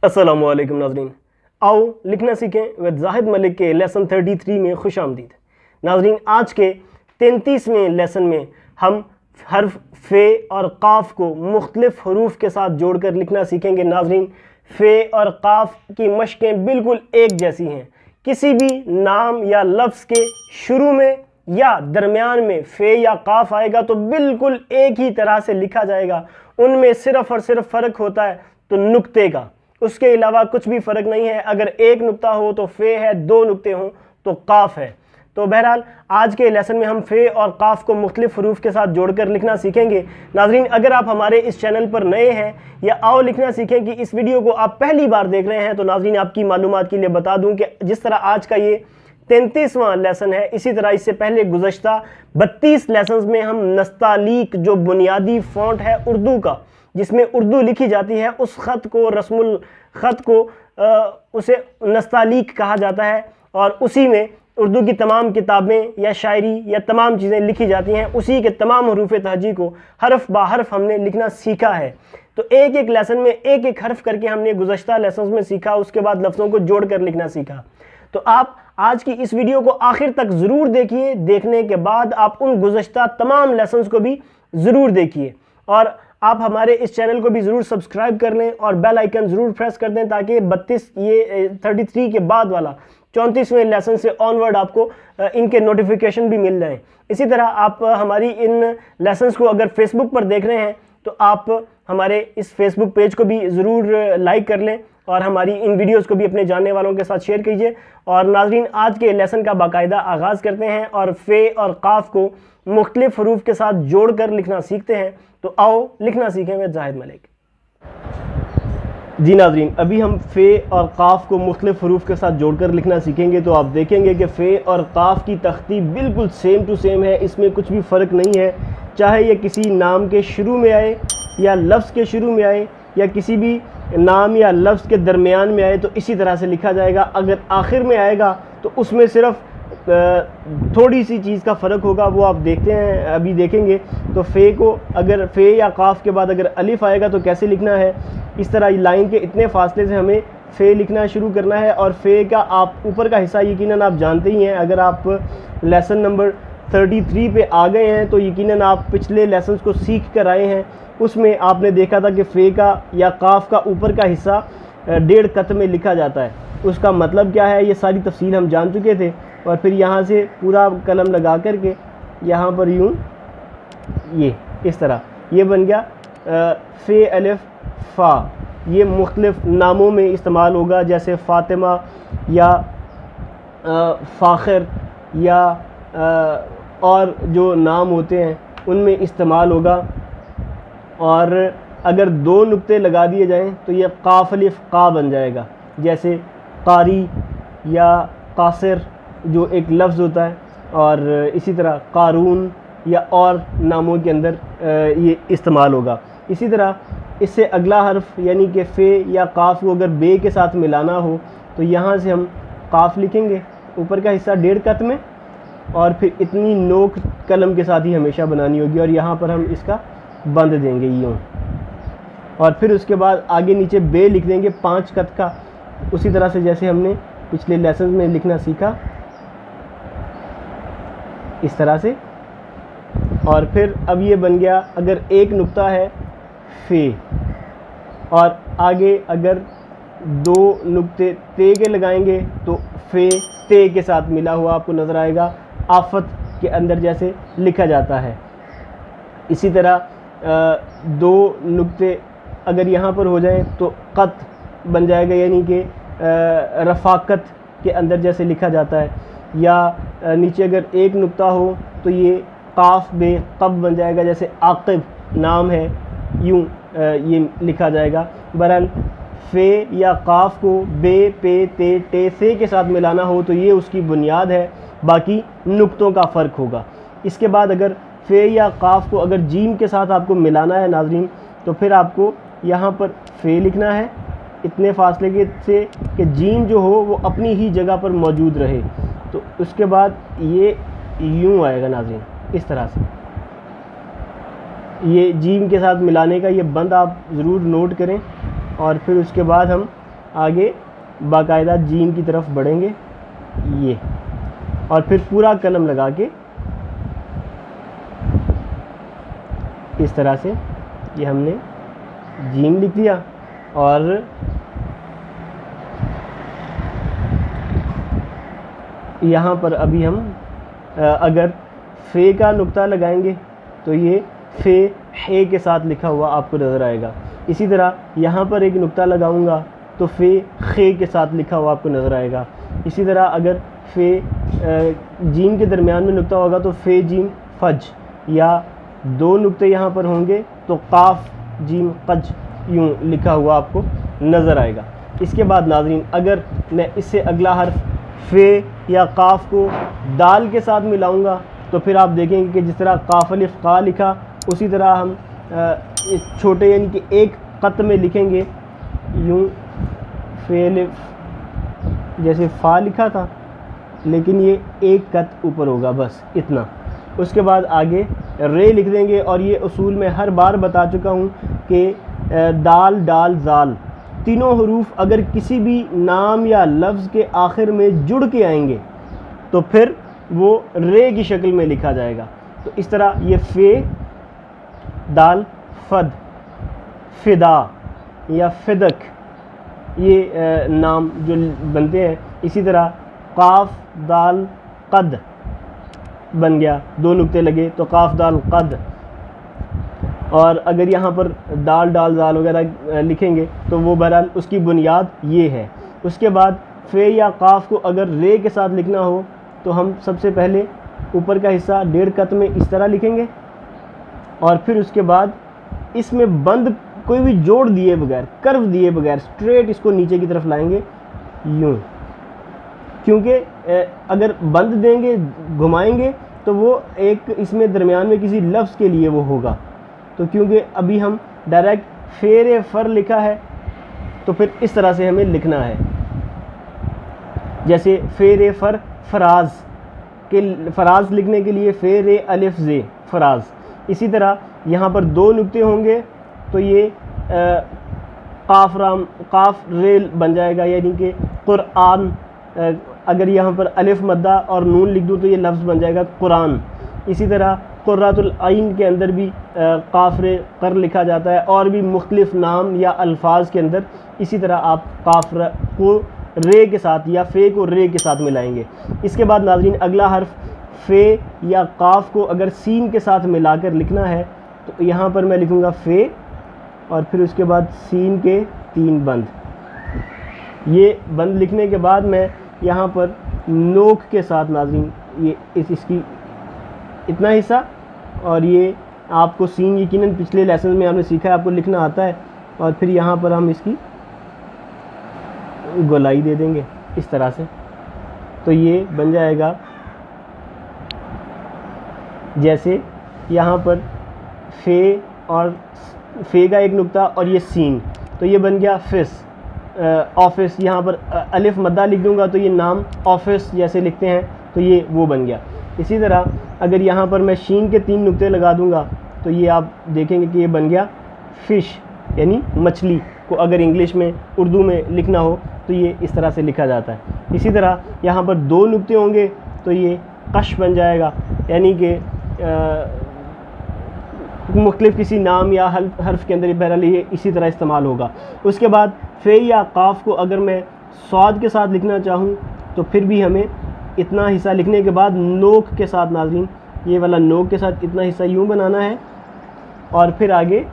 अस्सलामुअलैकुम नाज़रीन, आओ लिखना सीखें विद जाहिद मलिक के लेसन 33 में खुश आमदीद। नाज़रीन, आज के 33वें लेसन में हम हर्फ फ़े और काफ को मुख्तलिफ हरूफ के साथ जोड़कर लिखना सीखेंगे। नाज़रीन, फ़े और काफ की मशकें बिल्कुल एक जैसी हैं। किसी भी नाम या लफ्ज़ के शुरू में या दरमियान में फ़े या काफ आएगा तो बिल्कुल एक ही तरह से लिखा जाएगा। उनमें सिर्फ़ और सिर्फ फ़र्क होता है तो नुक्ते का, उसके अलावा कुछ भी फ़र्क नहीं है। अगर एक नुक्ता हो तो फ़े है, दो नुक्ते हों तो काफ है। तो बहरहाल आज के लेसन में हम फ़े और काफ को मुख्तलिफ हरूफ के साथ जोड़कर लिखना सीखेंगे। नाज़रीन, अगर आप हमारे इस चैनल पर नए हैं या आओ लिखना सीखें कि इस वीडियो को आप पहली बार देख रहे हैं तो नाज़रीन आपकी मालूमात के लिए बता दूं कि जिस तरह आज का ये 33वां लेसन है, इसी तरह इससे पहले गुज़श्ता 32 लेसन्स में हम नस्तालीक, जो बुनियादी फ़ॉन्ट है उर्दू का, जिसमें उर्दू लिखी जाती है, उस ख़त को, रस्मुल ख़त को उसे नस्तालीक कहा जाता है और उसी में उर्दू की तमाम किताबें या शायरी या तमाम चीज़ें लिखी जाती हैं। उसी के तमाम हरूफ तहजी को हरफ बा हरफ हमने लिखना सीखा है। तो एक एक लेसन में एक एक हरफ करके हमने गुज़श्ता लेसन्स में सीखा, उसके बाद लफ्ज़ों को जोड़ कर लिखना सीखा। तो आप आज की इस वीडियो को आखिर तक ज़रूर देखिए। देखने के बाद आप उन गुज़श्ता तमाम लेसन्स को भी ज़रूर देखिए और आप हमारे इस चैनल को भी ज़रूर सब्सक्राइब कर लें और बेल आइकन ज़रूर प्रेस कर दें ताकि 33 के बाद वाला 34वें लेसन से ऑनवर्ड आपको इनके नोटिफिकेशन भी मिल जाएं। इसी तरह आप हमारी इन लेसन्स को अगर फेसबुक पर देख रहे हैं तो आप हमारे इस फेसबुक पेज को भी ज़रूर लाइक कर लें और हमारी इन वीडियोज़ को भी अपने जानने वालों के साथ शेयर कीजिए। और नाज़रीन, आज के लेसन का बाकायदा आगाज़ करते हैं और फ़े और काफ को मुख्तलिफ हरूफ के साथ जोड़ कर लिखना सीखते हैं। तो आओ लिखना सीखें विद जाहिद मलिक। जी नाज़रीन, अभी हम फ़े और काफ को मुख्तलिफ हरूफ के साथ जोड़कर लिखना सीखेंगे। तो आप देखेंगे कि फ़े और काफ की तख्तीब बिल्कुल सेम टू सेम है, इसमें कुछ भी फ़र्क नहीं है। चाहे ये किसी नाम के शुरू में आए या लफ्ज़ के शुरू में आए या किसी भी नाम या लफ्ज़ के दरमियान में आए तो इसी तरह से लिखा जाएगा। अगर आखिर में आएगा तो उसमें सिर्फ थोड़ी सी चीज़ का फ़र्क होगा, वो आप देखते हैं, अभी देखेंगे। तो फ़े को अगर फ़े या काफ के बाद अगर अलिफ आएगा तो कैसे लिखना है, इस तरह लाइन के इतने फासले से हमें फ़े लिखना शुरू करना है। और फ़े का आप ऊपर का हिस्सा यकीनन आप जानते ही हैं। अगर आप लेसन नंबर 33 पे आ गए हैं तो यकीनन आप पिछले लेसन्स को सीख कर आए हैं। उसमें आपने देखा था कि फ़े का या काफ का ऊपर का हिस्सा 1.5 कत में लिखा जाता है। उसका मतलब क्या है, ये सारी तफसील हम जान चुके थे। और फिर यहाँ से पूरा कलम लगा करके यहाँ पर यूँ ये इस तरह ये बन गया फ़े अलिफ फ़ा। ये मुख्तलिफ नामों में इस्तेमाल होगा, जैसे फ़ातिमा या फ़ाखिर या और जो नाम होते हैं उनमें इस्तेमाल होगा। और अगर दो नुक्ते लगा दिए जाएं तो ये काफ अलिफ का बन जाएगा, जैसे कारी या कासिर जो एक लफ्ज़ होता है, और इसी तरह कारून या और नामों के अंदर ये इस्तेमाल होगा। इसी तरह इससे अगला हर्फ यानी कि फ़े या काफ को अगर बे के साथ मिलाना हो तो यहाँ से हम काफ लिखेंगे ऊपर का हिस्सा 1.5 कत में, और फिर इतनी नोक कलम के साथ ही हमेशा बनानी होगी और यहाँ पर हम इसका बंद देंगे यूँ, और फिर उसके बाद आगे नीचे बे लिख देंगे 5 कत का, उसी तरह से जैसे हमने पिछले लेसन में लिखना सीखा, इस तरह से। और फिर अब ये बन गया, अगर एक नुक्ता है फ़े और आगे अगर 2 नुक्ते ते के लगाएंगे तो फ़े ते के साथ मिला हुआ आपको नज़र आएगा, आफत के अंदर जैसे लिखा जाता है। इसी तरह 2 नुक्ते अगर यहाँ पर हो जाएं तो क़त बन जाएगा, यानी कि रफ़ाकत के अंदर जैसे लिखा जाता है। या नीचे अगर एक नुक्ता हो तो ये काफ बे कब बन जाएगा, जैसे आक़िब नाम है, यूँ ये लिखा जाएगा। बहरहाल फ़े या काफ को बे पे ते टे से के साथ मिलाना हो तो ये उसकी बुनियाद है, बाकी नुक्तों का फ़र्क होगा। इसके बाद अगर फ़े या काफ को अगर जीम के साथ आपको मिलाना है नाज़रीन, तो फिर आपको यहाँ पर फ़े लिखना है इतने फासले के से कि जीम जो हो वो अपनी ही जगह पर मौजूद रहे। तो उसके बाद ये यूँ आएगा नाज़रीन, इस तरह से। ये जीम के साथ मिलाने का ये बंद आप ज़रूर नोट करें। और फिर उसके बाद हम आगे बाकायदा जीम की तरफ बढ़ेंगे ये, और फिर पूरा कलम लगा के इस तरह से ये हमने जीम लिख दिया। और यहाँ पर अभी हम अगर फ़े का नुक्ता लगाएंगे तो ये फ़े हे के साथ लिखा हुआ आपको नज़र आएगा। इसी तरह यहाँ पर एक नुक्ता लगाऊंगा तो फ़े खे के साथ लिखा हुआ आपको नज़र आएगा। इसी तरह अगर फ़े जीम के दरमियान में नुक्ता होगा तो फ़े जीम फज, या दो नुक्ते यहाँ पर होंगे तो काफ जीम कज यूँ लिखा हुआ आपको नज़र आएगा। इसके बाद नाज़रीन अगर मैं इससे अगला हर्फ फ़े या काफ को दाल के साथ मिलाऊंगा तो फिर आप देखेंगे कि जिस तरह काफ अलिफ का लिखा उसी तरह हम छोटे यानी कि एक क़त में लिखेंगे यूँ, फ़े अलिफ जैसे फ़ा लिखा था लेकिन ये एक क़त ऊपर होगा, बस इतना। उसके बाद आगे रे लिख देंगे, और ये उसूल में हर बार बता चुका हूँ कि दाल डाल जाल तीनों हरूफ अगर किसी भी नाम या लफ्ज़ के आखिर में जुड़ के आएंगे तो फिर वो रे की शक्ल में लिखा जाएगा। तो इस तरह ये फ़े दाल फद, फ़िदा या फ़िदक ये नाम जो बनते हैं। इसी तरह काफ दाल कद बन गया, दो नुक्ते लगे तो काफ दाल कद। और अगर यहाँ पर दाल डाल दाल वगैरह लिखेंगे तो वो बहरहाल उसकी बुनियाद ये है। उसके बाद फ़े या काफ को अगर रे के साथ लिखना हो तो हम सबसे पहले ऊपर का हिस्सा 1.5 क़त में इस तरह लिखेंगे, और फिर उसके बाद इसमें बंद कोई भी जोड़ दिए बगैर, कर्व दिए बगैर स्ट्रेट इसको नीचे की तरफ लाएंगे यूँ, क्योंकि अगर बंद देंगे घुमाएंगे तो वो एक इसमें दरमियान में किसी लफ्ज़ के लिए वो होगा। तो क्योंकि अभी हम डायरेक्ट फ़ेर फ़र लिखा है तो फिर इस तरह से हमें लिखना है, जैसे फ़ेर फ़र फराज के, फराज लिखने के लिए फ़ेर अलिफ ज़े फराज। इसी तरह यहाँ पर दो नुक्ते होंगे तो ये काफ राम काफ रेल बन जाएगा, यानी कि कुरान। अगर यहाँ पर अलिफ मद्दा और नून लिख दूँ तो ये लफ्ज़ बन जाएगा कुरान। इसी तरह कुर्रतुल आइन के अंदर भी काफ रे कर लिखा जाता है, और भी मुख्तलिफ नाम या अल्फाज के अंदर इसी तरह आप काफ को रे के साथ या फ़े को रे के साथ मिलाएंगे। इसके बाद नाज़रीन अगला हर्फ फ़े या काफ को अगर सीन के साथ मिलाकर लिखना है तो यहाँ पर मैं लिखूँगा फ़े, और फिर उसके बाद सीन के 3 बंद। ये बंद लिखने के बाद मैं यहाँ पर नोक के साथ नाज़रीन ये इसकी इतना हिस्सा, और ये आपको सीन यकीनन पिछले लेसन में आपने सीखा है, आपको लिखना आता है, और फिर यहाँ पर हम इसकी गोलाई दे देंगे इस तरह से। तो ये बन जाएगा जैसे यहाँ पर फ़े और फ़े का एक नुक्ता और ये सीन, तो ये बन गया फ़िस ऑफिस। यहाँ पर अलिफ मद्दा लिख दूँगा तो ये नाम ऑफिस जैसे लिखते हैं, तो ये वो बन गया। इसी तरह अगर यहाँ पर मैं शीन के 3 नुक्ते लगा दूँगा तो ये आप देखेंगे कि ये बन गया फ़िश, यानी मछली को अगर इंग्लिश में उर्दू में लिखना हो तो ये इस तरह से लिखा जाता है। इसी तरह यहाँ पर 2 नुक्ते होंगे तो ये कश बन जाएगा, यानी कि मुख्तलिफ किसी नाम या हर्फ के अंदर बहरहाल ये इसी तरह इस्तेमाल होगा। उसके बाद फ़े या काफ को अगर मैं स्वाद के साथ लिखना चाहूँ तो फिर भी हमें इतना हिस्सा लिखने के बाद नोक के साथ नाज़रीन ये वाला नोक के साथ इतना हिस्सा यूँ बनाना है, और फिर आगे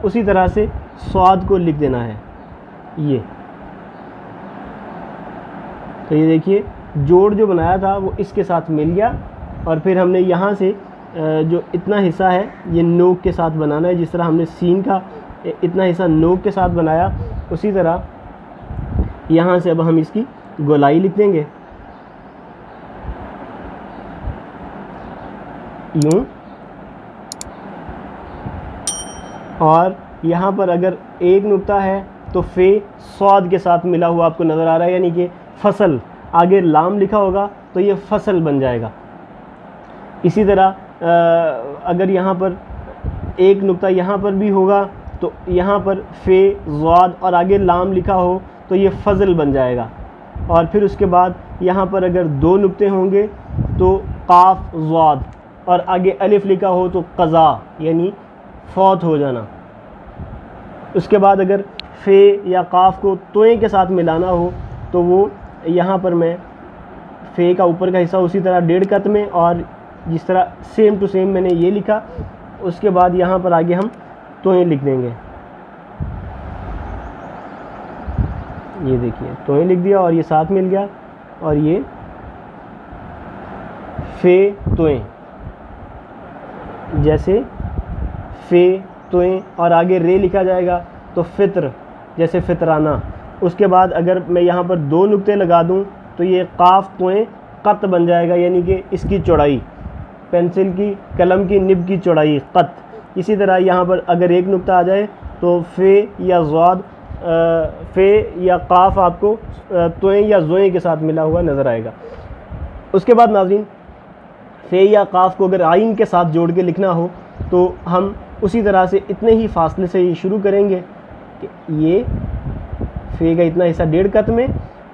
उसी तरह से स्वाद को लिख देना है ये। तो ये देखिए जोड़ जो बनाया था वो इसके साथ मिल गया, और फिर हमने यहाँ से जो इतना हिस्सा है ये नोक के साथ बनाना है। जिस तरह हमने सीन का इतना हिस्सा नोक के साथ बनाया उसी तरह यहाँ से अब हम इसकी गोलाई लिख देंगे यूँ, और यहाँ पर अगर एक नुक्ता है तो फ़े स्वाद के साथ मिला हुआ आपको नज़र आ रहा है, यानी कि फसल, आगे लाम लिखा होगा तो ये फसल बन जाएगा। इसी तरह अगर यहाँ पर एक नुक्ता यहाँ पर भी होगा तो यहाँ पर फ़े ज़ाद और आगे लाम लिखा हो तो ये फजल बन जाएगा। और फिर उसके बाद यहाँ पर अगर 2 नुक्ते होंगे तो काफ ज़ाद, और आगे अलिफ लिखा हो तो क़ज़ा यानी फौत हो जाना। उसके बाद अगर फ़े या काफ को तोए के साथ मिलाना हो तो वो यहाँ पर मैं फ़े का ऊपर का हिस्सा उसी तरह 1.5 कत में, और जिस तरह सेम टू सेम मैंने ये लिखा, उसके बाद यहाँ पर आगे हम तोए लिख देंगे। ये देखिए तोए लिख दिया और ये साथ मिल गया, और ये फ़े तोए, जैसे फ़े तोए, और आगे रे लिखा जाएगा तो फ़ित्र, जैसे फ़ितराना। उसके बाद अगर मैं यहाँ पर 2 नुक्ते लगा दूँ तो ये काफ तोए क़त बन जाएगा, यानी कि इसकी चौड़ाई, पेंसिल की कलम की निब की चौड़ाई क़त। इसी तरह यहाँ पर अगर 1 नुक्ता आ जाए तो फ़े या ज़ाद, फ़े या काफ आपको तोए या ज़ोए के साथ मिला हुआ नज़र आएगा। उसके बाद नाज़रीन, फ़े या काफ को अगर आइन के साथ जोड़ के लिखना हो तो हम उसी तरह से इतने ही फासले से ये शुरू करेंगे कि ये फ़े का इतना हिस्सा 1.5 कत में,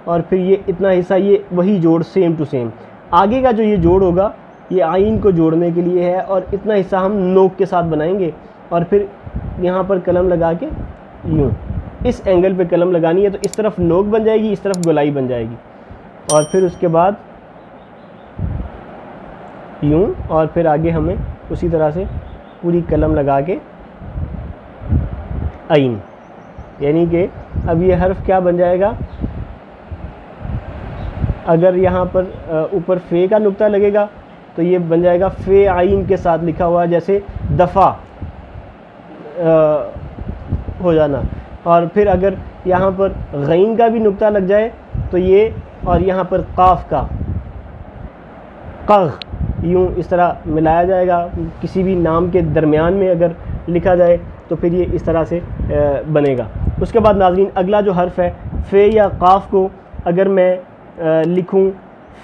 और फिर ये इतना हिस्सा, ये वही जोड़ सेम टू सेम। आगे का जो ये जोड़ होगा ये आइन को जोड़ने के लिए है, और इतना हिस्सा हम नोक के साथ बनाएंगे, और फिर यहाँ पर कलम लगा के यूँ इस एंगल पे कलम लगानी है, तो इस तरफ नोक बन जाएगी, इस तरफ गोलाई बन जाएगी, और फिर उसके बाद यूँ, और फिर आगे हमें उसी तरह से पूरी कलम लगा के आइन, यानी कि अब ये हर्फ क्या बन जाएगा, अगर यहाँ पर ऊपर फ़े का नुक्ता लगेगा तो ये बन जाएगा फ़े आइन के साथ लिखा हुआ, जैसे दफ़ा हो जाना। और फिर अगर यहाँ पर गैन का भी नुक्ता लग जाए तो ये, और यहाँ पर काफ का क़ग़, यूँ इस तरह मिलाया जाएगा। किसी भी नाम के दरमियान में अगर लिखा जाए तो फिर ये इस तरह से बनेगा। उसके बाद नाज़रीन, अगला जो हर्फ है फ़े या काफ को अगर मैं लिखूँ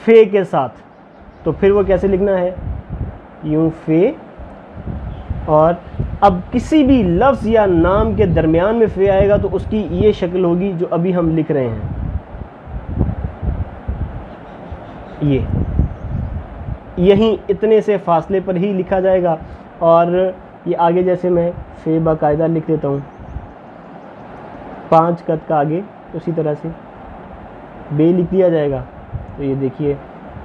फ़े के साथ तो फिर वो कैसे लिखना है, यूँ फ़े, और अब किसी भी लफ्ज़ या नाम के दरमियान में फ़े आएगा तो उसकी ये शक्ल होगी जो अभी हम लिख रहे हैं, ये यहीं इतने से फासले पर ही लिखा जाएगा। और ये आगे जैसे मैं फ़े बाकायदा लिख देता हूँ 5 कत का, आगे उसी तरह से बे लिख दिया जाएगा। तो ये देखिए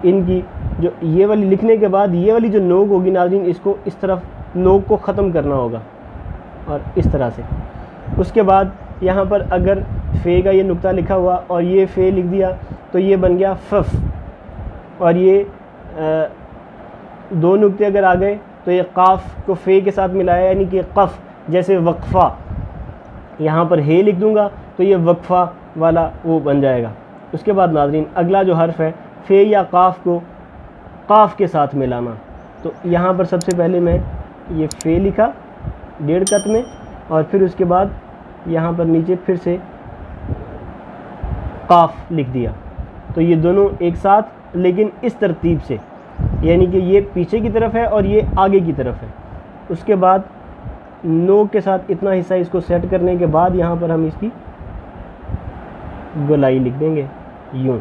इनकी जो ये वाली लिखने के बाद ये वाली जो नोक होगी नाज़रीन, इसको इस तरफ नोक को ख़त्म करना होगा, और इस तरह से। उसके बाद यहाँ पर अगर फ़े का ये नुक्ता लिखा हुआ और ये फ़े लिख दिया तो ये बन गया फ़फ़, और ये 2 नुक्ते अगर आ गए तो ये काफ को फ़े के साथ मिलाया, यानी कि क़फ़, जैसे वक्फ़ा, यहाँ पर हे लिख दूँगा तो ये वक्फ़ा वाला वो बन जाएगा। उसके बाद नाज़रीन, अगला जो हर्फ है फ़े या काफ को काफ के साथ मिलाना, तो यहाँ पर सबसे पहले मैं ये फ़े लिखा 1.5 कत में, और फिर उसके बाद यहाँ पर नीचे फिर से काफ लिख दिया। तो ये दोनों एक साथ, लेकिन इस तरतीब से, यानी कि ये पीछे की तरफ है और ये आगे की तरफ है। उसके बाद नोक के साथ इतना हिस्सा इसको सेट करने के बाद यहाँ पर हम इसकी गोलाई लिख देंगे यूँ।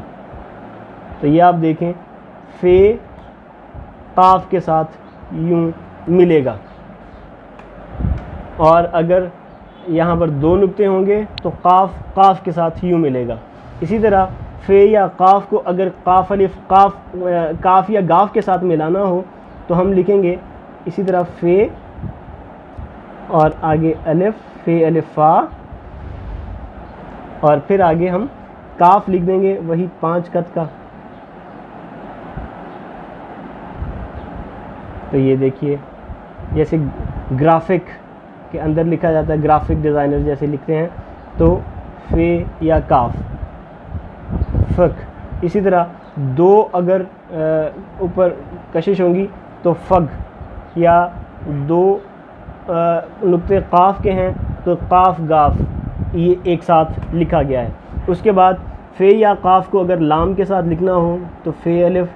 तो ये आप देखें फ़े काफ के साथ यूँ मिलेगा, और अगर यहाँ पर 2 नुक्ते होंगे तो काफ काफ के साथ यूँ मिलेगा। इसी तरह फ़े या काफ को अगर काफ अलिफ काफ या गाफ के साथ मिलाना हो तो हम लिखेंगे इसी तरह फ़े और आगे अलिफ, फ़े अलिफ फ़ा, और फिर आगे हम काफ लिख देंगे वही 5 कत का। तो ये देखिए जैसे ग्राफिक के अंदर लिखा जाता है, ग्राफिक डिज़ाइनर जैसे लिखते हैं, तो फ़े या काफ फ़क। इसी तरह 2 अगर ऊपर कशिश होंगी तो फ़ग, या 2 नुक्ते काफ के हैं तो काफ गाफ, ये एक साथ लिखा गया है। उसके बाद फ़े या काफ को अगर लाम के साथ लिखना हो तो फ़े अलिफ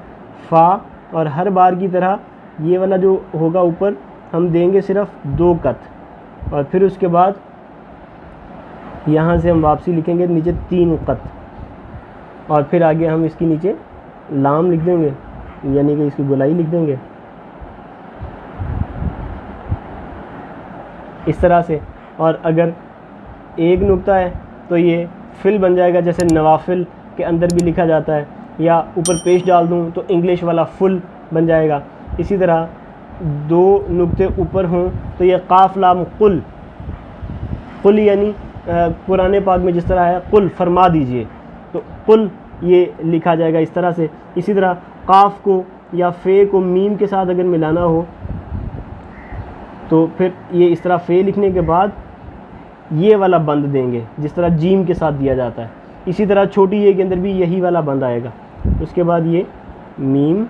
फ़ा, और हर बार की तरह ये वाला जो होगा ऊपर हम देंगे सिर्फ 2 कत, और फिर उसके बाद यहाँ से हम वापसी लिखेंगे नीचे 3 क़त, और फिर आगे हम इसकी नीचे लाम लिख देंगे, यानी कि इसकी गोलाई लिख देंगे इस तरह से। और अगर एक नुक्ता है तो ये फिल बन जाएगा, जैसे नवाफिल के अंदर भी लिखा जाता है, या ऊपर पेश डाल दूँ तो इंग्लिश वाला फुल बन जाएगा। इसी तरह 2 नुक्ते ऊपर हों तो ये काफ लाम कुल, कुल यानी कुरान पाक में जिस तरह है कुल फरमा दीजिए, तो कुल ये लिखा जाएगा इस तरह से। इसी तरह काफ को या फ़े को मीम के साथ अगर मिलाना हो तो फिर ये इस तरह फ़े लिखने के बाद ये वाला बंद देंगे जिस तरह जीम के साथ दिया जाता है। इसी तरह छोटी ये के अंदर भी यही वाला बंद आएगा। उसके बाद ये मीम,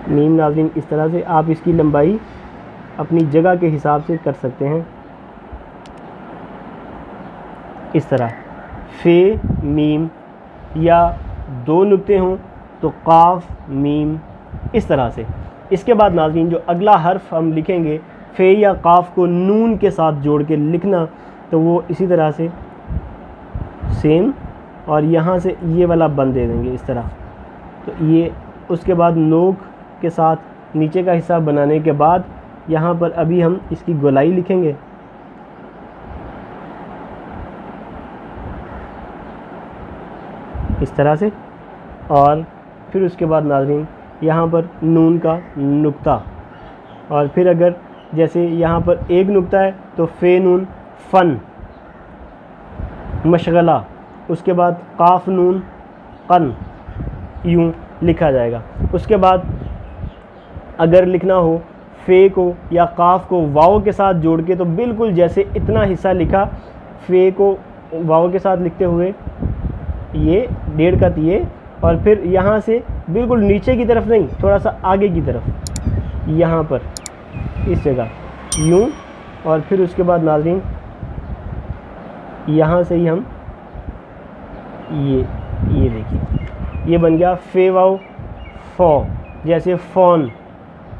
मीम नाज़रीन इस तरह से आप इसकी लंबाई अपनी जगह के हिसाब से कर सकते हैं। इस तरह फ़े मीम, या 2 नुक्ते हों तो काफ मीम, इस तरह से। इसके बाद नाज़रीन जो अगला हर्फ हम लिखेंगे फ़े या काफ को नून के साथ जोड़ के लिखना, तो वो इसी तरह से सेम, और यहाँ से ये वाला बंद दे देंगे इस तरह। तो ये उसके बाद नोक के साथ नीचे का हिस्सा बनाने के बाद यहाँ पर अभी हम इसकी गोलाई लिखेंगे इस तरह से। और फिर उसके बाद नाज़रीन यहाँ पर नून का नुक्ता, और फिर अगर जैसे यहाँ पर एक नुक्ता है तो फ़े नून फ़न मशगला, उसके बाद काफ नून कन, यूँ लिखा जाएगा। उसके बाद अगर लिखना हो फ़े को या काफ को वाव के साथ जोड़ के, तो बिल्कुल जैसे इतना हिस्सा लिखा फ़े को वाव के साथ लिखते हुए ये 1.5 क़त ये, और फिर यहाँ से बिल्कुल नीचे की तरफ नहीं, थोड़ा सा आगे की तरफ यहाँ पर इस जगह यूँ, और फिर उसके बाद नाज़रीन यहाँ से ही हम ये देखिए ये बन गया फ़े वाव फ़ौ, जैसे फ़ौन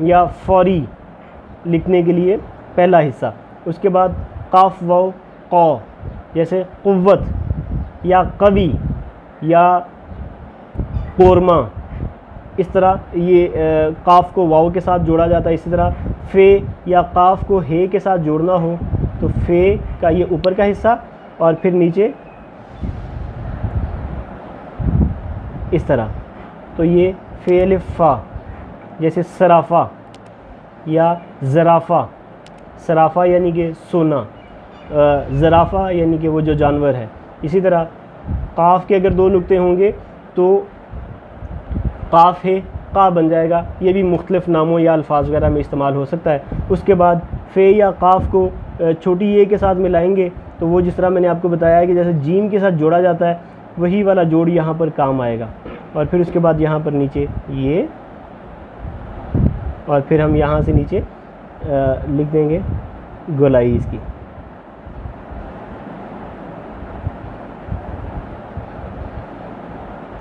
या फौरी लिखने के लिए पहला हिस्सा। उसके बाद काफ वाव कौ, जैसे कुव्वत या कवि या कोरमा, इस तरह ये काफ को वाव के साथ जोड़ा जाता है। इसी तरह फ़े या काफ को हे के साथ जोड़ना हो तो फ़े का ये ऊपर का हिस्सा, और फिर नीचे इस तरह। तो ये फ़े अलिफ फ़ा, जैसे सराफ़ा या ज़राफ़ा, सराफ़ा यानी कि सोना, ज़राफ़ा यानी कि वो जो जानवर है। इसी तरह काफ के अगर 2 नुक्ते होंगे तो काफ है का बन जाएगा। ये भी मुख्तलिफ नामों या अल्फाज वगैरह में इस्तेमाल हो सकता है। उसके बाद फ़े या काफ को छोटी ए के साथ मिलाएंगे तो वो जिस तरह मैंने आपको बताया कि जैसे जीम के साथ जोड़ा जाता है वही वाला जोड़ यहाँ पर काम आएगा। और फिर उसके बाद यहाँ पर नीचे ये, और फिर हम यहाँ से नीचे लिख देंगे गोलाई इसकी।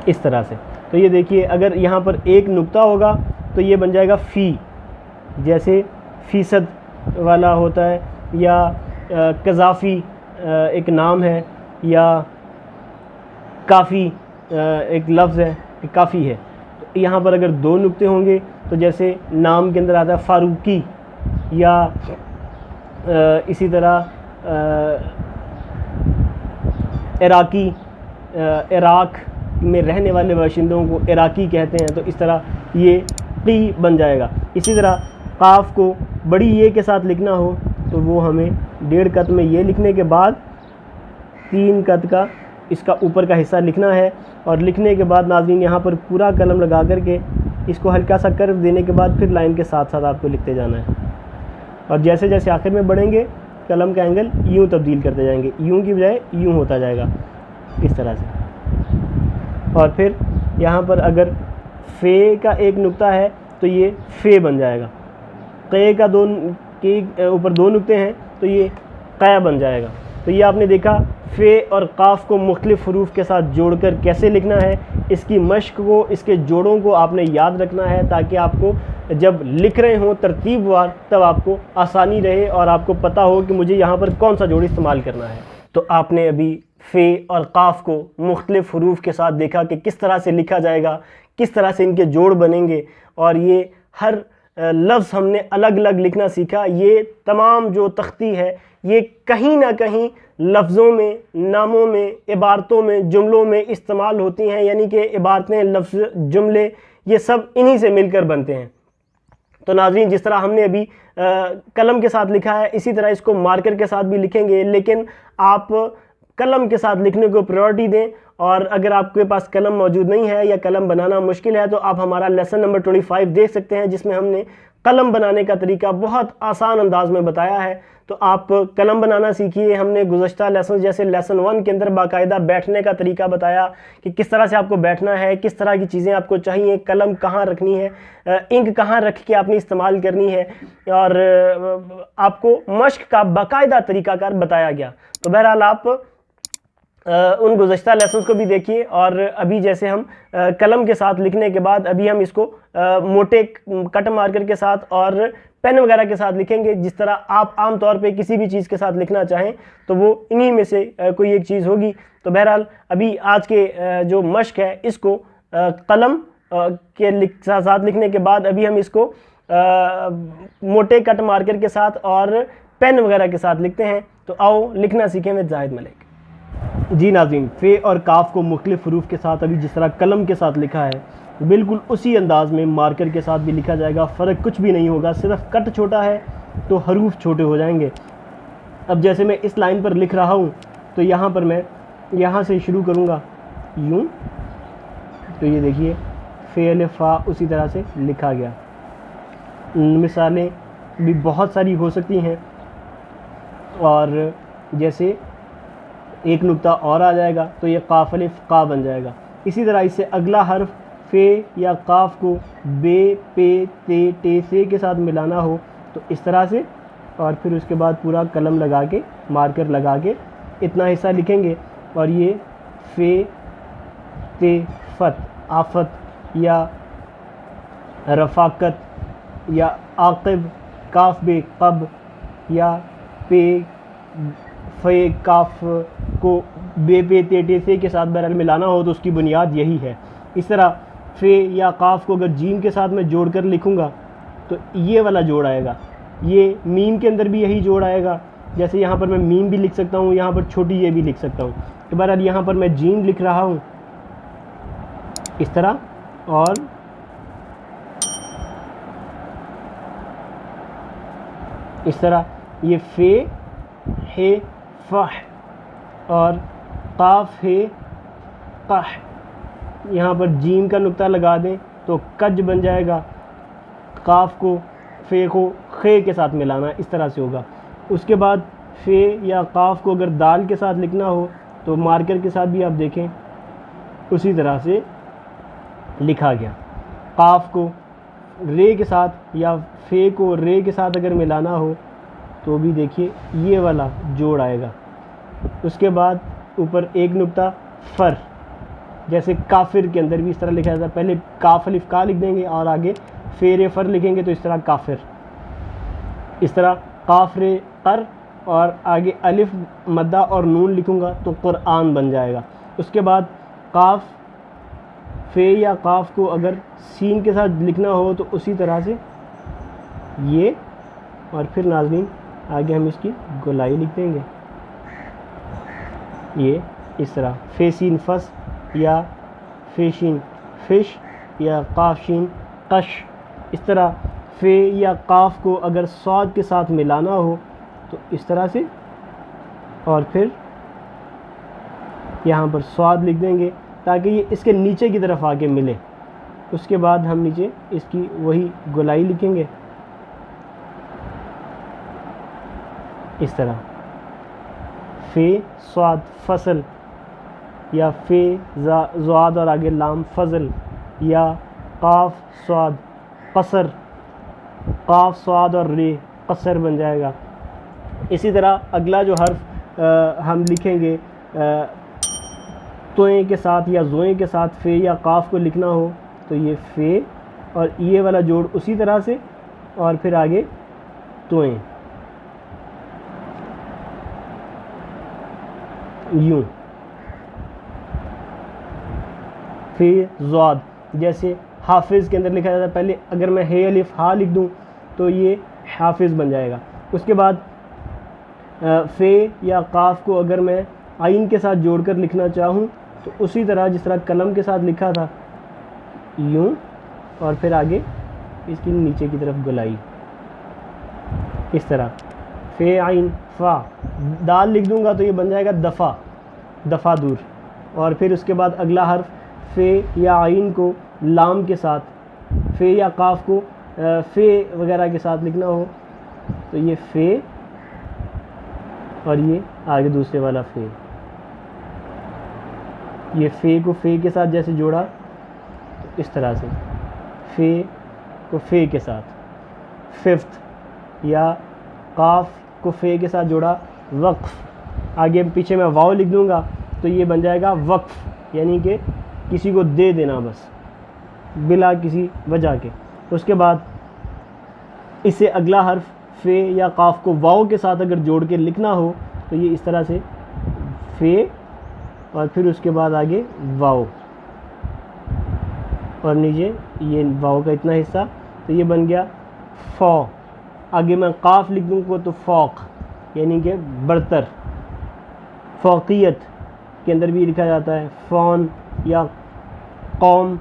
इस तरह से। तो ये देखिए अगर यहाँ पर एक नुक्ता होगा तो ये बन जाएगा फ़ी, जैसे फ़ीसद वाला होता है, या कज़ाफ़ी एक नाम है, या काफ़ी एक लफ्ज़ है कि काफ़ी है। तो यहाँ पर अगर 2 नुक्ते होंगे तो जैसे नाम के अंदर आता है फ़ारूकी, या इसी तरह इराकी, इराक में रहने वाले बाशिंदों को इराकी कहते हैं, तो इस तरह ये की बन जाएगा। इसी तरह काफ को बड़ी ये के साथ लिखना हो तो वो हमें 1.5 क़त में ये लिखने के बाद 3 क़त का इसका ऊपर का हिस्सा लिखना है। और लिखने के बाद नाज़रीन यहाँ पर पूरा कलम लगा करके इसको हल्का सा कर्व देने के बाद फिर लाइन के साथ साथ आपको लिखते जाना है। और जैसे जैसे आखिर में बढ़ेंगे कलम का एंगल यूँ तब्दील करते जाएंगे, यूँ की बजाय यूँ होता जाएगा इस तरह से। और फिर यहाँ पर अगर फ़े का एक नुक्ता है तो ये फ़े बन जाएगा, क़े का के ऊपर 2 नुक्ते हैं तो ये क़ै बन जाएगा। तो ये आपने देखा फ़े और काफ को मुख्तलिफ़ हरूफ के साथ जोड़कर कैसे लिखना है। इसकी मश्क को, इसके जोड़ों को आपने याद रखना है ताकि आपको जब लिख रहे हों तरतीबवार, तब आपको आसानी रहे और आपको पता हो कि मुझे यहाँ पर कौन सा जोड़ इस्तेमाल करना है। तो आपने अभी फ़े और काफ को मुख्तलिफ़ हरूफ के साथ देखा कि किस तरह से लिखा जाएगा, किस तरह से इनके जोड़ बनेंगे, और ये हर लफ्ज़ हमने अलग अलग लिखना सीखा। ये तमाम जो तख्ती है ये कहीं ना कहीं लफ्ज़ों में, नामों में, इबारतों में, जुमलों में इस्तेमाल होती हैं, यानी कि इबारतें, लफ्ज़, जुमले ये सब इन्हीं से मिलकर बनते हैं। तो नाज़रीन, जिस तरह हमने अभी कलम के साथ लिखा है, इसी तरह इसको मार्कर के साथ भी लिखेंगे, लेकिन आप कलम के साथ लिखने को प्रायोरिटी दें। और अगर आपके पास कलम मौजूद नहीं है या कलम बनाना मुश्किल है तो आप हमारा लेसन नंबर 25 देख सकते हैं, जिसमें हमने कलम बनाने का तरीका बहुत आसान अंदाज में बताया है। तो आप कलम बनाना सीखिए। हमने गुज़श्ता लेसन जैसे लेसन 1 के अंदर बाकायदा बैठने का तरीका बताया कि किस तरह से आपको बैठना है, किस तरह की चीज़ें आपको चाहिए, कलम कहाँ रखनी है, इंक कहाँ रख के आपने इस्तेमाल करनी है, और आपको मश्क का बाकायदा तरीकाकार बताया गया। तो बहरहाल आप उन गुज़श्ता लेसन्स को भी देखिए। और अभी जैसे हम कलम के साथ लिखने के बाद अभी हम इसको मोटे कट मार्कर के साथ और पेन वगैरह के साथ लिखेंगे। जिस तरह आप आम तौर पे किसी भी चीज़ के साथ लिखना चाहें तो वो इन्हीं में से कोई एक चीज़ होगी। तो बहरहाल अभी आज के जो मश्क है इसको कलम के साथ लिखने के बाद अभी हम इसको मोटे कट मार्कर के साथ और पेन वगैरह के साथ लिखते हैं। तो आओ लिखना सीखें विद जाहिद मलिक। जी नाज़रीन, फ़े और काफ को मुख्तलिफ़ हरूफ के साथ अभी जिस तरह कलम के साथ लिखा है बिल्कुल उसी अंदाज में मार्कर के साथ भी लिखा जाएगा। फ़र्क कुछ भी नहीं होगा, सिर्फ कट छोटा है तो हरूफ छोटे हो जाएंगे। अब जैसे मैं इस लाइन पर लिख रहा हूँ तो यहाँ पर मैं यहाँ से शुरू करूँगा यूँ, तो ये देखिए फ़े अलिफ़ फ़ा उसी तरह से लिखा गया। मिसालें भी बहुत सारी हो सकती हैं, और जैसे एक नुक्ता और आ जाएगा तो ये काफ अलिफ का बन जाएगा। इसी तरह इससे अगला हर्फ फ़े या काफ को बे, पे, ते, टे, से के साथ मिलाना हो तो इस तरह से, और फिर उसके बाद पूरा कलम लगा के, मार्कर लगा के इतना हिस्सा लिखेंगे। और ये फ़े, ते, फ़त, आफ़त या रफ़ाकत या आक़िब, काफ बे क़ब या पे फ़े काफ को बे, पे, ते, टे, से के साथ बहरहाल मिलाना हो तो उसकी बुनियाद यही है। इस तरह फ़े या काफ को अगर जीम के साथ मैं जोड़ कर लिखूँगा तो ये वाला जोड़ आएगा। ये मीम के अंदर भी यही जोड़ आएगा। जैसे यहाँ पर मैं मीम भी लिख सकता हूँ, यहाँ पर छोटी ये भी लिख सकता हूँ। तो बहरहाल यहाँ पर मैं जीम लिख रहा हूँ इस तरह, और इस तरह ये फ़े है फ़ह और काफ है कह। यहाँ पर जीम का नुक्ता लगा दें तो कज बन जाएगा। काफ को, फ़े को खे के साथ मिलाना इस तरह से होगा। उसके बाद फ़े या काफ को अगर दाल के साथ लिखना हो तो मार्कर के साथ भी आप देखें उसी तरह से लिखा गया। काफ को रे के साथ या फ़े को रे के साथ अगर मिलाना हो तो भी देखिए ये वाला जोड़ आएगा। उसके बाद ऊपर एक नुक्ता फ़र, जैसे काफिर के अंदर भी इस तरह लिखा जाता है। पहले काफ अलिफ का लिख देंगे और आगे फ़े फ़र लिखेंगे तो इस तरह काफिर। इस तरह काफ रे कर और आगे अलिफ मद्दा और नून लिखूँगा तो कुरआन बन जाएगा। उसके बाद काफ, फ़े या काफ को अगर सीन के साथ लिखना हो तो उसी तरह से ये, और फिर नाज़रीन आगे हम इसकी गोलाई लिख देंगे ये इस तरह फ़े सीन फस या फ़े शीन फ़िश या काफ शीन कश। इस तरह फ़े या काफ को अगर स्वाद के साथ मिलाना हो तो इस तरह से, और फिर यहाँ पर स्वाद लिख देंगे ताकि ये इसके नीचे की तरफ आके मिले। उसके बाद हम नीचे इसकी वही गोलाई लिखेंगे इस तरह फ़े स्वाद फसल या फ़े ज़ाद और आगे लाम फजल या काफ स्वाद कसर, काफ स्वाद और रे कसर बन जाएगा। इसी तरह अगला जो हर्फ हम लिखेंगे तोएं के साथ या जोएं के साथ फ़े या काफ को लिखना हो तो ये फ़े और ये वाला जोड़ उसी तरह से, और फिर आगे तोएं यूं। फिर ज़ाद, जैसे हाफिज़ के अंदर लिखा जाता है, पहले अगर मैं हे अलिफ हा लिख दूं तो ये हाफिज़ बन जाएगा। उसके बाद फ़े या काफ को अगर मैं आइन के साथ जोड़कर लिखना चाहूँ तो उसी तरह जिस तरह कलम के साथ लिखा था यूं, और फिर आगे इसकी नीचे की तरफ गोलाई इस तरह, फ़े आइन फ़ा। दाल लिख दूंगा तो ये बन जाएगा दफ़ा, दफ़ा दूर। और फिर उसके बाद अगला हर्फ फ़े या आइन को लाम के साथ, फ़े या काफ को फ़े वगैरह के साथ लिखना हो तो ये फ़े, और ये आगे दूसरे वाला फ़े। ये फ़े को फ़े के साथ जैसे जोड़ा तो इस तरह से, फ़े को फ़े के साथ। फिफ्थ, या काफ को फ़े के साथ जोड़ा वक्फ़। आगे पीछे मैं वाव लिख दूंगा तो ये बन जाएगा वक्फ़, यानी कि किसी को दे देना बस बिला किसी वजह के। उसके बाद इससे अगला हर्फ फ़े या काफ को वाव के साथ अगर जोड़ के लिखना हो तो ये इस तरह से फ़े, और फिर उसके बाद आगे वाव, और नीचे ये वाव का इतना हिस्सा, तो ये बन गया फ़ौ। आगे मैं काफ लिख दूँगा तो फ़ौक़, यानी कि बरतर। फ़ौक़ियत के अंदर भी लिखा जाता है फ़ौन या कौम।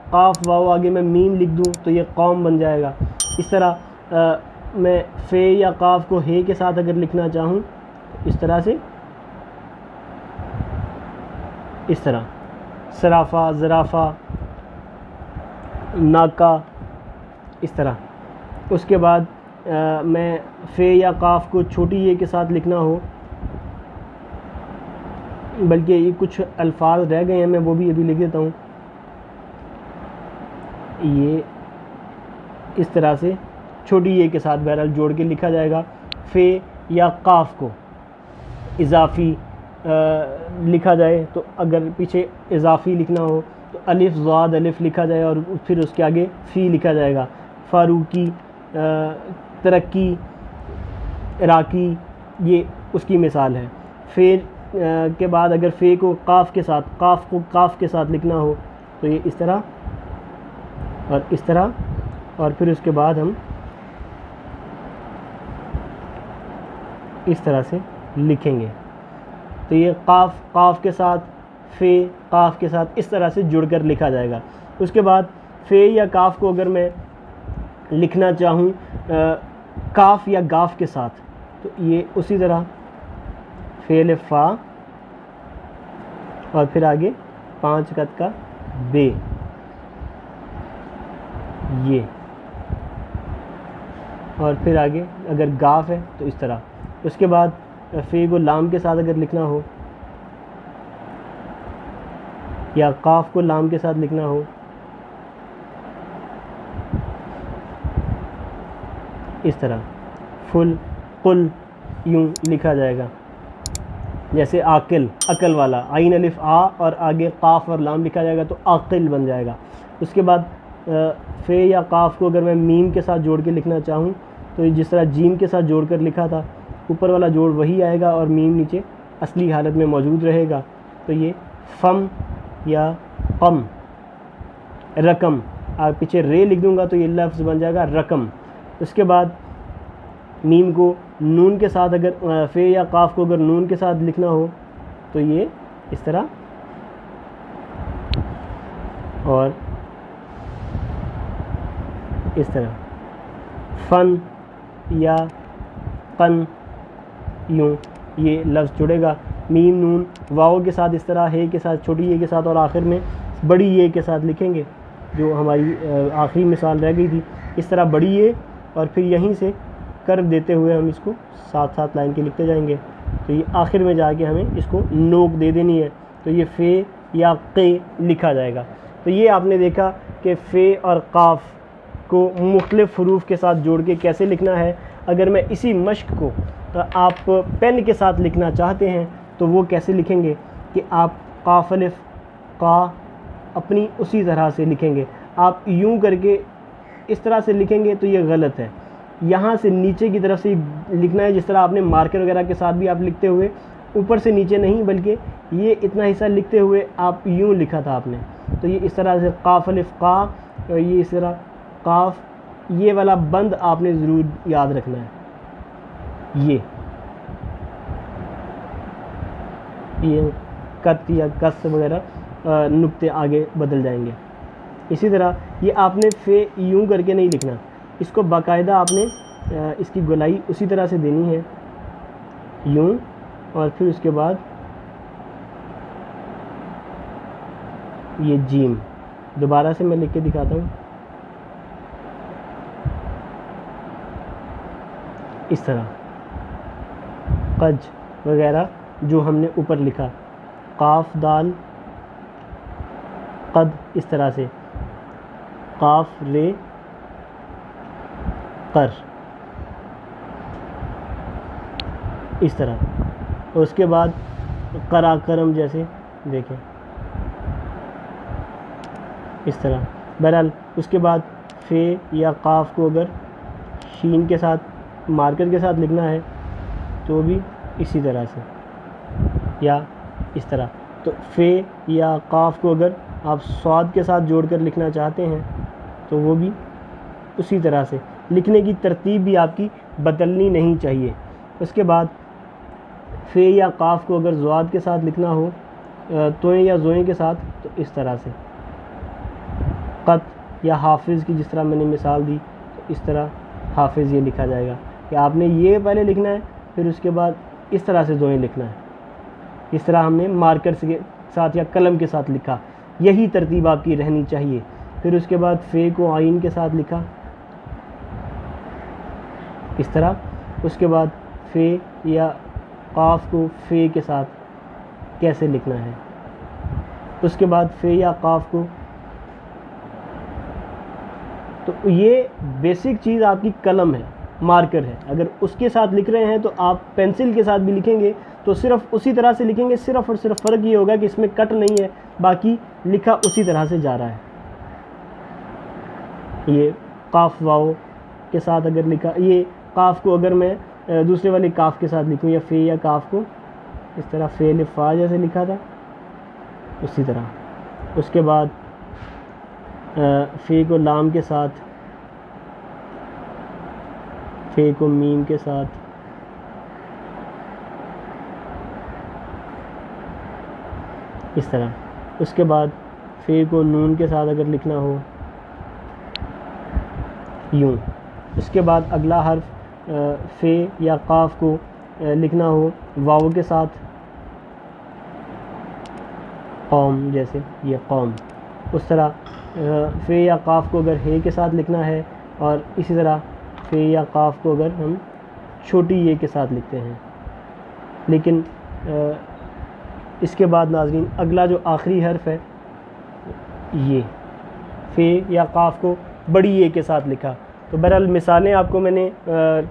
काफ वाव आगे मैं मीम लिख दूँ तो ये कौम बन जाएगा। इस तरह मैं फ़े या काफ को हे के साथ अगर लिखना चाहूँ तो इस तरह से, इस तरह सराफ़ा, ज़राफ़ा, नाका, इस तरह। उसके बाद मैं फ़े या काफ को छोटी ये के साथ लिखना हो, बल्कि ये कुछ अल्फाज रह गए हैं, मैं वो भी अभी लिख देता हूँ। ये इस तरह से छोटी ये के साथ बहरहाल जोड़ के लिखा जाएगा। फ़े या काफ को इजाफ़ी लिखा जाए तो अगर पीछे इजाफ़ी लिखना हो तो अलिफ ज़ाद अलिफ लिखा जाए और फिर उसके आगे फ़ी लिखा जाएगा। फ़ारूकी, तरक्की, इराकी, ये उसकी मिसाल है। फ़े के बाद अगर फ़े को काफ के साथ, काफ को काफ के साथ लिखना हो तो ये इस तरह और इस तरह, और फिर उसके बाद हम इस तरह से लिखेंगे। तो ये काफ काफ के साथ, फ़े काफ के साथ, इस तरह से जुड़कर लिखा जाएगा। उसके बाद फ़े या काफ को अगर मैं लिखना चाहूँ काफ या गाफ के साथ तो ये उसी तरह फ़ेल फ़ा, और फिर आगे 5 कत का बे, ये, और फिर आगे अगर गाफ है तो इस तरह। उसके बाद फ़े को लाम के साथ अगर लिखना हो या काफ को लाम के साथ लिखना हो इस तरह, फुल कुल यूँ लिखा जाएगा। जैसे आकिल, अकल वाला, आइन अलिफ आ और आगे काफ और लाम लिखा जाएगा तो आकिल बन जाएगा। उसके बाद फ़े या काफ को अगर मैं मीम के साथ जोड़ के लिखना चाहूँ तो जिस तरह जीम के साथ जोड़ कर लिखा था, ऊपर वाला जोड़ वही आएगा और मीम नीचे असली हालत में मौजूद रहेगा। तो ये फ़म या क़म, रकम, पीछे रे लिख दूँगा तो ये लफ्ज़ बन जाएगा रकम। उसके बाद मीम को नून के साथ अगर फ़े या काफ को अगर नून के साथ लिखना हो तो ये इस तरह, और इस तरह फ़न या क़न, यूँ ये लफ्ज़ जुड़ेगा। मीम नून वाव के साथ इस तरह, हे के साथ, छोटी ये के साथ, और आखिर में बड़ी ये के साथ लिखेंगे जो हमारी आखिरी मिसाल रह गई थी। इस तरह बड़ी ये, और फिर यहीं से कर्व देते हुए हम इसको 7-7 लाइन के लिखते जाएंगे। तो ये आखिर में जाके हमें इसको नोक दे देनी है, तो ये फ़े या क़े लिखा जाएगा। तो ये आपने देखा कि फ़े और काफ को मुख्तलिफ़ हरूफ के साथ जोड़ के कैसे लिखना है। अगर मैं इसी मश्क को आप पेन के साथ लिखना चाहते हैं तो वो कैसे लिखेंगे कि आप काफ अलिफ का अपनी उसी तरह से लिखेंगे। आप यूं करके इस तरह से लिखेंगे तो ये गलत है। यहाँ से नीचे की तरफ से लिखना है, जिस तरह आपने मार्कर वगैरह के साथ भी आप लिखते हुए ऊपर से नीचे नहीं, बल्कि ये इतना हिस्सा लिखते हुए आप यूँ लिखा था आपने। तो ये इस तरह से काफ अलिफ का, और ये इस तरह काफ, ये वाला बंद आपने ज़रूर याद रखना है। ये कत या कस वगैरह नुक्ते आगे बदल जाएंगे। इसी तरह ये आपने फे यूँ करके नहीं लिखना, इसको बाकायदा आपने इसकी गोलाई उसी तरह से देनी है, यूँ, और फिर उसके बाद ये जीम। दोबारा से मैं लिख के दिखाता हूँ, इस तरह कज वगैरह जो हमने ऊपर लिखा, काफ दाल कद, इस तरह से काफ रे कर, इस तरह। और उसके बाद करा करम जैसे देखें, इस तरह। बहरहाल उसके बाद फे या काफ को अगर शीन के साथ मार्कर के साथ लिखना है तो भी इसी तरह से, या इस तरह। तो फे या काफ को अगर आप स्वाद के साथ जोड़कर लिखना चाहते हैं तो वो भी उसी तरह से। लिखने की तरतीब भी आपकी बदलनी नहीं चाहिए। उसके बाद फे या काफ को अगर ज़्वाद के साथ लिखना हो, तोएं या ज़ोएं के साथ, तो इस तरह से। क़त या हाफिज़ की जिस तरह मैंने मिसाल दी, तो इस तरह हाफिज़ ये लिखा जाएगा कि आपने ये पहले लिखना है, फिर उसके बाद इस तरह से ज़ोएं लिखना है। इस तरह हमने मार्कर के साथ या कलम के साथ लिखा, यही तरतीब आपकी रहनी चाहिए। फिर उसके बाद फ़े को आइन के साथ लिखा, इस तरह। उसके बाद फ़े या काफ को फ़े के साथ कैसे लिखना है। उसके बाद फ़े या काफ को, तो ये बेसिक चीज़ आपकी कलम है, मार्कर है। अगर उसके साथ लिख रहे हैं तो आप पेंसिल के साथ भी लिखेंगे तो सिर्फ उसी तरह से लिखेंगे। सिर्फ और सिर्फ फ़र्क ये होगा कि इसमें कट नहीं है, बाकी लिखा उसी तरह से जा रहा है। ये काफ वाओ के साथ अगर लिखा, ये काफ को अगर मैं दूसरे वाले काफ के साथ लिखूँ, या फ़े या काफ को इस तरह फ़े लिफ़ा जैसे लिखा था उसी तरह। उसके बाद फ़े को लाम के साथ, फ़े को मीम के साथ, इस तरह। उसके बाद फ़े को नून के साथ अगर लिखना हो, यूँ। उसके बाद अगला हर्फ फ़े या काफ को लिखना हो वाव के साथ, कौम जैसे, ये कौम। उस तरह फ़े या काफ को अगर हे के साथ लिखना है, और इसी तरह फ़े या काफ को अगर हम छोटी ये के साथ लिखते हैं। लेकिन इसके बाद नाज़रीन अगला जो आखिरी हर्फ है, ये फ़े या काफ को बड़ी ये के साथ लिखा। तो बहरहाल मिसालें आपको मैंने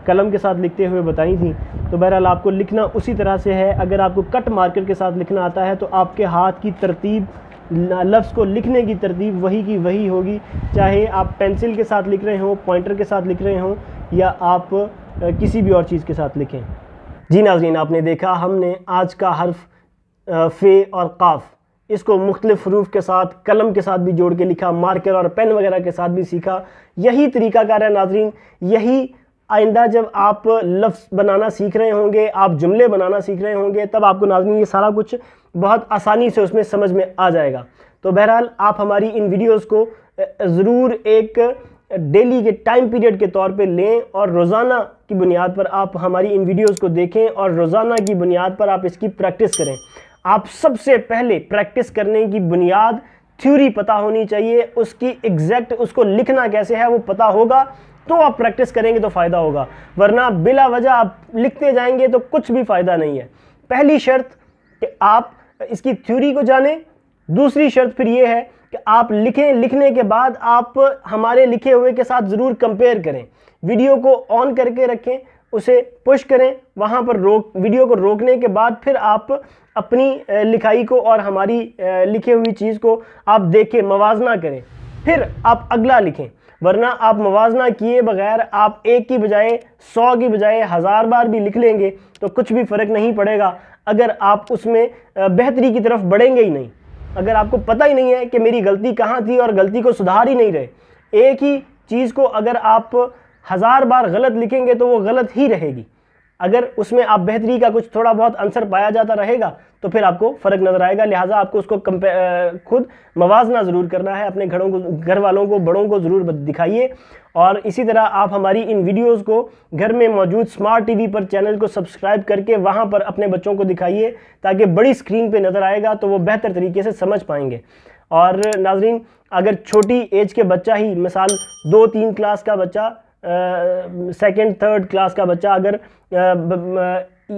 कलम के साथ लिखते हुए बताई थी, तो बहरहाल आपको लिखना उसी तरह से है। अगर आपको कट मार्कर के साथ लिखना आता है तो आपके हाथ की तरतीब, लफ्ज़ को लिखने की तरतीब वही की वही होगी, चाहे आप पेंसिल के साथ लिख रहे हों, पॉइंटर के साथ लिख रहे हों, या आप किसी भी और चीज़ के साथ लिखें। जी नाज़रीन, आपने देखा हमने आज का हर्फ फ़े और काफ, इसको मुख्तलिफ़ हरूफ के साथ, कलम के साथ भी जोड़ के लिखा, मार्कर और पेन वगैरह के साथ भी सीखा। यही तरीक़ाकार है नाज़रीन, यही आइंदा जब आप लफ्ज़ बनाना सीख रहे होंगे, आप जुमले बनाना सीख रहे होंगे, तब आपको नाज़रीन ये सारा कुछ बहुत आसानी से उसमें समझ में आ जाएगा। तो बहरहाल आप हमारी इन वीडियोज़ को ज़रूर एक डेली के टाइम पीरियड के तौर पे लें, और रोज़ाना की बुनियाद पर आप हमारी इन वीडियोज़ को देखें, और रोज़ाना की बुनियाद पर आप इसकी प्रैक्टिस करें। आप सबसे पहले प्रैक्टिस करने की बुनियाद थ्योरी पता होनी चाहिए, उसकी एग्जैक्ट उसको लिखना कैसे है वो पता होगा, तो आप प्रैक्टिस करेंगे तो फ़ायदा होगा। वरना बिला वजह आप लिखते जाएंगे तो कुछ भी फ़ायदा नहीं है। पहली शर्त कि आप इसकी थ्योरी को जानें। दूसरी शर्त फिर ये है कि आप लिखें, लिखने के बाद आप हमारे लिखे हुए के साथ ज़रूर कंपेयर करें। वीडियो को ऑन करके रखें, उसे पुश करें, वहाँ पर वीडियो को रोकने के बाद फिर आप अपनी लिखाई को और हमारी लिखी हुई चीज़ को आप देखें, मवाजना करें, फिर आप अगला लिखें। वरना आप मवाजना किए बगैर आप एक की बजाय 100 की बजाय 1000 बार भी लिख लेंगे तो कुछ भी फ़र्क नहीं पड़ेगा, अगर आप उसमें बेहतरी की तरफ बढ़ेंगे ही नहीं। अगर आपको पता ही नहीं है कि मेरी गलती कहाँ थी और गलती को सुधार ही नहीं रहे, एक ही चीज़ को अगर आप 1000 बार गलत लिखेंगे तो वो गलत ही रहेगी। अगर उसमें आप बेहतरी का कुछ थोड़ा बहुत आंसर पाया जाता रहेगा तो फिर आपको फ़र्क नज़र आएगा। लिहाजा आपको उसको खुद मवाजना ज़रूर करना है, अपने घर वालों को, बड़ों को ज़रूर दिखाइए। और इसी तरह आप हमारी इन वीडियोस को घर में मौजूद स्मार्ट टीवी पर चैनल को सब्सक्राइब करके वहाँ पर अपने बच्चों को दिखाइए, ताकि बड़ी स्क्रीन पे नज़र आएगा तो वो बेहतर तरीके से समझ पाएंगे। और नाजरीन, अगर छोटी एज के बच्चा ही, मिसाल 2-3 क्लास का बच्चा, सेकंड थर्ड क्लास का बच्चा अगर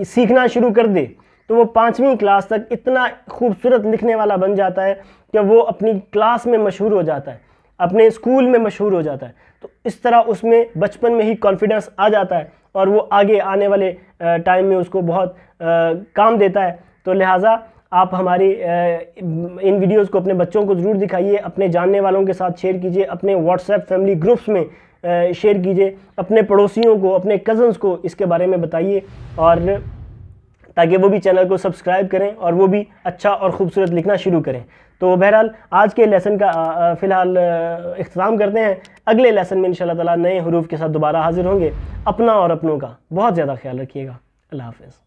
सीखना शुरू कर दे तो वो 5वीं क्लास तक इतना खूबसूरत लिखने वाला बन जाता है कि वो अपनी क्लास में मशहूर हो जाता है, अपने स्कूल में मशहूर हो जाता है। तो इस तरह उसमें बचपन में ही कॉन्फिडेंस आ जाता है और वो आगे आने वाले टाइम में उसको बहुत काम देता है। तो लिहाजा आप हमारी इन वीडियोस को अपने बच्चों को ज़रूर दिखाइए, अपने जानने वालों के साथ शेयर कीजिए, अपने व्हाट्सएप फैमिली ग्रुप्स में शेयर कीजिए, अपने पड़ोसियों को, अपने कज़न्स को इसके बारे में बताइए, और ताकि वो भी चैनल को सब्सक्राइब करें और वो भी अच्छा और ख़ूबसूरत लिखना शुरू करें। तो बहरहाल आज के लेसन का फ़िलहाल इख्तिताम करते हैं। अगले लेसन में इंशाअल्लाह ताला नए हरूफ के साथ दोबारा हाजिर होंगे। अपना और अपनों का बहुत ज़्यादा ख्याल रखिएगा। अल्लाह हाफ़िज़।